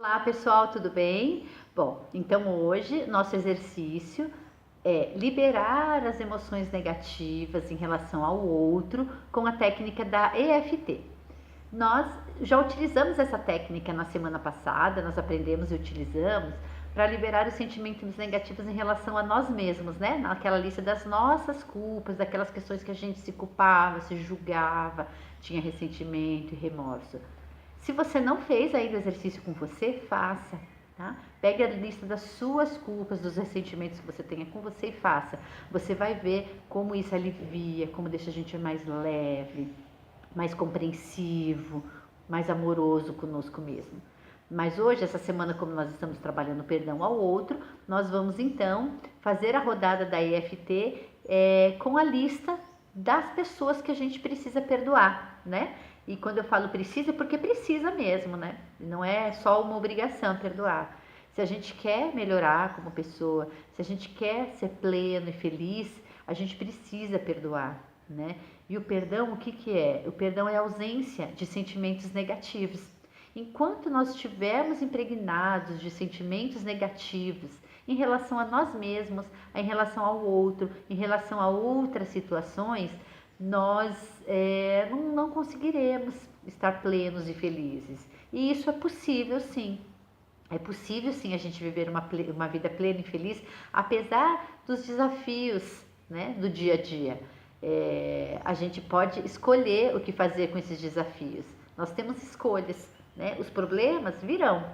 Olá pessoal, tudo bem? Bom, então hoje nosso exercício é liberar as emoções negativas em relação ao outro com a técnica da EFT. Nós já utilizamos essa técnica na semana passada, nós aprendemos e utilizamos para liberar os sentimentos negativos em relação a nós mesmos, né? Naquela lista das nossas culpas, daquelas questões que a gente se culpava, se julgava, tinha ressentimento e remorso. Se você não fez ainda o exercício com você, faça, tá? Pegue a lista das suas culpas, dos ressentimentos que você tenha com você e faça. Você vai ver como isso alivia, como deixa a gente mais leve, mais compreensivo, mais amoroso conosco mesmo. Mas hoje, essa semana, como nós estamos trabalhando o perdão ao outro, nós vamos então fazer a rodada da EFT com a lista das pessoas que a gente precisa perdoar, né? E quando eu falo precisa, é porque precisa mesmo, né? Não é só uma obrigação perdoar. Se a gente quer melhorar como pessoa, se a gente quer ser pleno e feliz, a gente precisa perdoar, né? E o perdão, o que que é? O perdão é a ausência de sentimentos negativos. Enquanto nós estivermos impregnados de sentimentos negativos em relação a nós mesmos, em relação ao outro, em relação a outras situações, nós não conseguiremos estar plenos e felizes. E isso é possível sim. É possível sim a gente viver uma vida plena e feliz, apesar dos desafios, né, do dia a dia. A gente pode escolher o que fazer com esses desafios. Nós temos escolhas, né? Os problemas virão,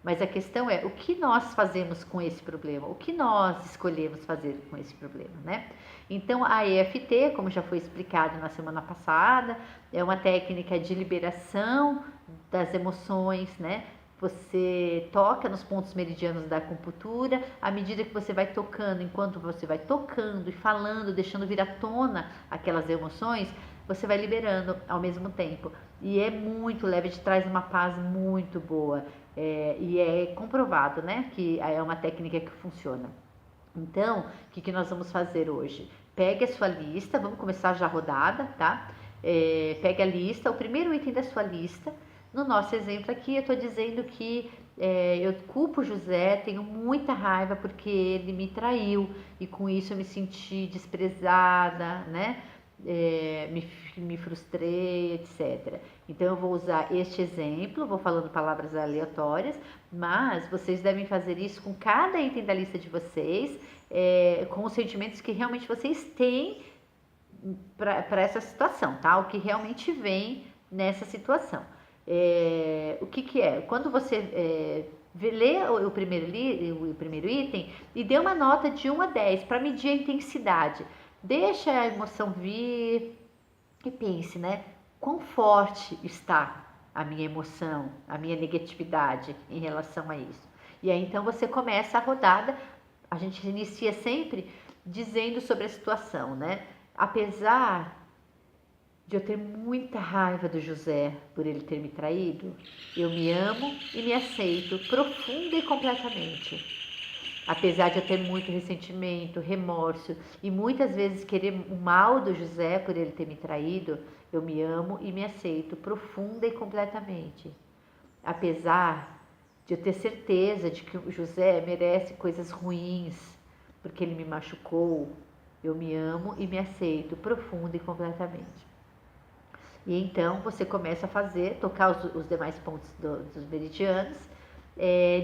mas a questão é o que nós fazemos com esse problema, o que nós escolhemos fazer com esse problema, né? Então a EFT, como já foi explicado na semana passada, é uma técnica de liberação das emoções, né? Você toca nos pontos meridianos da acupuntura, à medida que você vai tocando, enquanto você vai tocando e falando, deixando vir à tona aquelas emoções, você vai liberando ao mesmo tempo. E é muito leve, te traz uma paz muito boa. E é comprovado, né, que é uma técnica que funciona. Então, o que nós vamos fazer hoje? Pegue a sua lista, vamos começar já a rodada, tá? Pegue a lista, o primeiro item da sua lista. No nosso exemplo aqui, eu estou dizendo que eu culpo o José, tenho muita raiva porque ele me traiu e com isso eu me senti desprezada, né? Me frustrei, etc. Então eu vou usar este exemplo, vou falando palavras aleatórias, mas vocês devem fazer isso com cada item da lista de vocês, com os sentimentos que realmente vocês têm para essa situação, tá? O que realmente vem nessa situação. O que que é? Quando você lê o primeiro item e dê uma nota de 1 a 10 para medir a intensidade. Deixa a emoção vir e pense, né? Quão forte está a minha emoção, a minha negatividade em relação a isso. E aí então você começa a rodada, a gente inicia sempre dizendo sobre a situação, né? Apesar de eu ter muita raiva do José por ele ter me traído, eu me amo e me aceito profunda e completamente. Apesar de eu ter muito ressentimento, remorso e muitas vezes querer o mal do José por ele ter me traído, eu me amo e me aceito profunda e completamente. Apesar de eu ter certeza de que o José merece coisas ruins porque ele me machucou, eu me amo e me aceito profunda e completamente. E então você começa a fazer, tocar os demais pontos dos meridianos,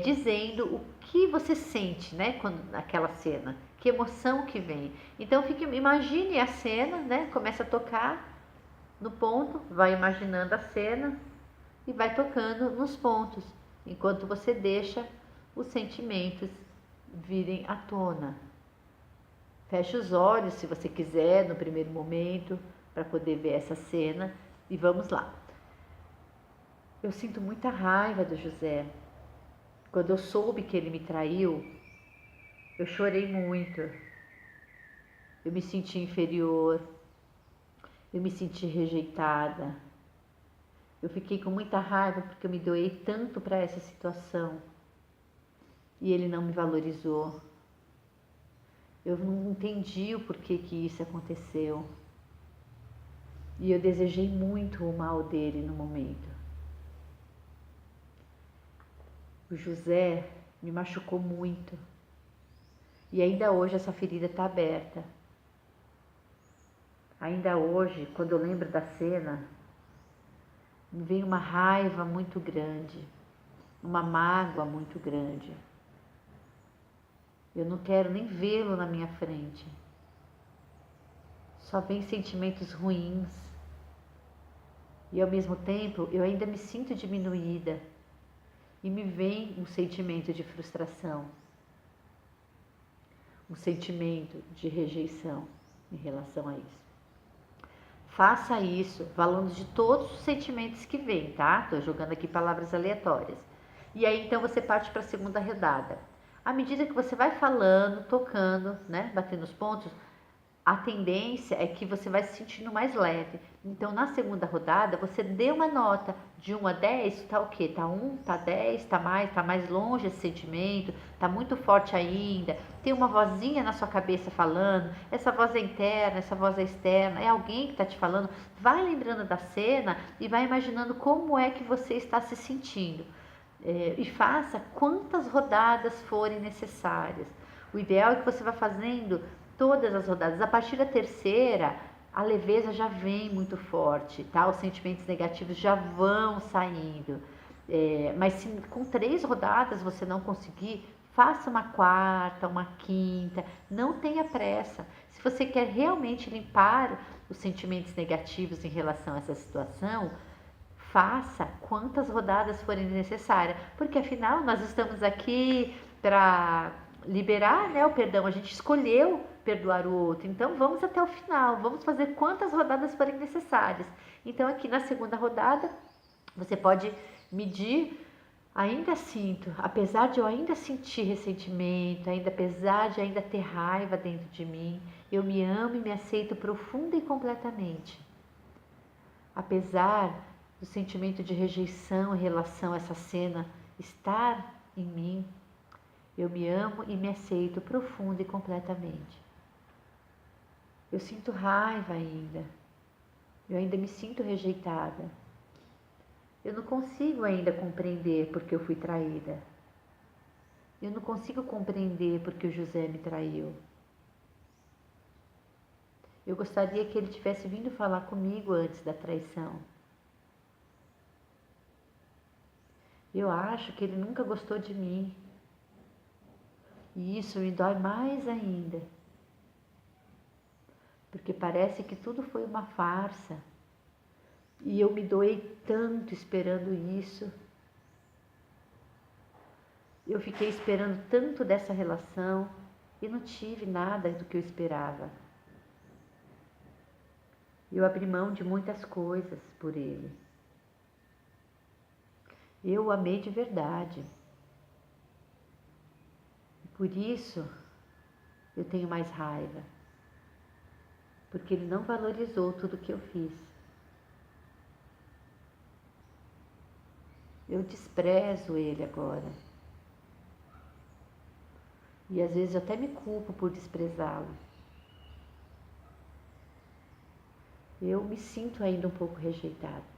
dizendo o que você sente, né, quando, naquela cena, que emoção que vem. Então imagine a cena, né, começa a tocar no ponto, vai imaginando a cena e vai tocando nos pontos, enquanto você deixa os sentimentos virem à tona. Feche os olhos se você quiser no primeiro momento para poder ver essa cena e vamos lá. Eu sinto muita raiva do José. Quando eu soube que ele me traiu, eu chorei muito. Eu me senti inferior. Eu me senti rejeitada. Eu fiquei com muita raiva porque eu me doei tanto para essa situação e ele não me valorizou. Eu não entendi o porquê que isso aconteceu. E eu desejei muito o mal dele no momento. O José me machucou muito. E ainda hoje essa ferida está aberta. Ainda hoje, quando eu lembro da cena, me vem uma raiva muito grande, uma mágoa muito grande. Eu não quero nem vê-lo na minha frente. Só vem sentimentos ruins. E ao mesmo tempo, eu ainda me sinto diminuída. E me vem um sentimento de frustração. Um sentimento de rejeição em relação a isso. Faça isso, falando de todos os sentimentos que vêm, tá? Tô jogando aqui palavras aleatórias. E aí, então, você parte para a segunda rodada. À medida que você vai falando, tocando, né? Batendo os pontos, a tendência é que você vai se sentindo mais leve. Então, na segunda rodada, você dê uma nota de 1 a 10, tá o quê? Tá 1, tá 10, tá mais longe esse sentimento, tá muito forte ainda. Tem uma vozinha na sua cabeça falando, essa voz é interna, essa voz é externa, é alguém que está te falando. Vai lembrando da cena e vai imaginando como é que você está se sentindo. E faça quantas rodadas forem necessárias. O ideal é que você vá fazendo todas as rodadas. A partir da terceira, a leveza já vem muito forte, tá? Os sentimentos negativos já vão saindo. Mas se com 3 rodadas você não conseguir, faça uma quarta, uma quinta, não tenha pressa. Se você quer realmente limpar os sentimentos negativos em relação a essa situação, faça quantas rodadas forem necessárias, porque afinal nós estamos aqui para liberar, né, o perdão. A gente escolheu perdoar o outro, então vamos até o final, vamos fazer quantas rodadas forem necessárias. Então aqui na segunda rodada você pode medir. Ainda sinto, apesar de eu ainda sentir ressentimento, apesar de ainda ter raiva dentro de mim, eu me amo e me aceito profunda e completamente. Apesar do sentimento de rejeição em relação a essa cena estar em mim, eu me amo e me aceito profunda e completamente. Eu sinto raiva ainda, eu ainda me sinto rejeitada. Eu não consigo ainda compreender porque eu fui traída. Eu não consigo compreender porque o José me traiu. Eu gostaria que ele tivesse vindo falar comigo antes da traição. Eu acho que ele nunca gostou de mim. E isso me dói mais ainda. Porque parece que tudo foi uma farsa. E eu me doei tanto esperando isso. Eu fiquei esperando tanto dessa relação e não tive nada do que eu esperava. Eu abri mão de muitas coisas por ele. Eu o amei de verdade. Por isso, eu tenho mais raiva. Porque ele não valorizou tudo que eu fiz. Eu desprezo ele agora. E às vezes eu até me culpo por desprezá-lo. Eu me sinto ainda um pouco rejeitada.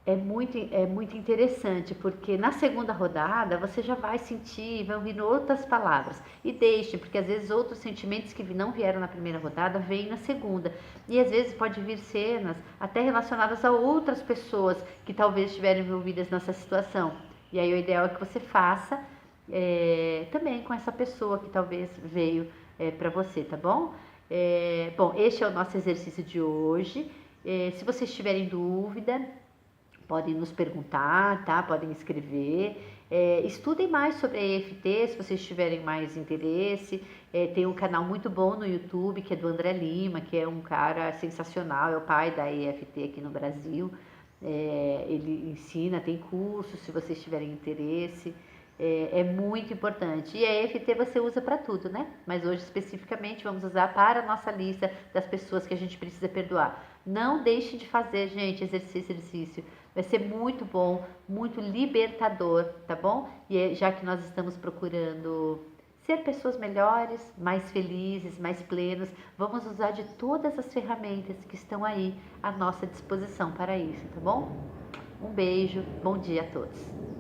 É muito interessante, porque na segunda rodada você já vai sentir, vai ouvir outras palavras. E deixe, porque às vezes outros sentimentos que não vieram na primeira rodada vêm na segunda. E às vezes pode vir cenas até relacionadas a outras pessoas que talvez estiverem envolvidas nessa situação. E aí o ideal é que você faça também com essa pessoa que talvez veio para você, tá bom? Bom, este é o nosso exercício de hoje. Se vocês tiverem dúvida, podem nos perguntar, tá? Podem escrever. Estudem mais sobre a EFT, se vocês tiverem mais interesse. Tem um canal muito bom no YouTube, que é do André Lima, que é um cara sensacional, é o pai da EFT aqui no Brasil. Ele ensina, tem cursos, se vocês tiverem interesse. É muito importante. E a EFT você usa para tudo, né? Mas hoje especificamente vamos usar para a nossa lista das pessoas que a gente precisa perdoar. Não deixe de fazer, gente, exercício. Vai ser muito bom, muito libertador, tá bom? E já que nós estamos procurando ser pessoas melhores, mais felizes, mais plenas, vamos usar de todas as ferramentas que estão aí à nossa disposição para isso, tá bom? Um beijo, bom dia a todos.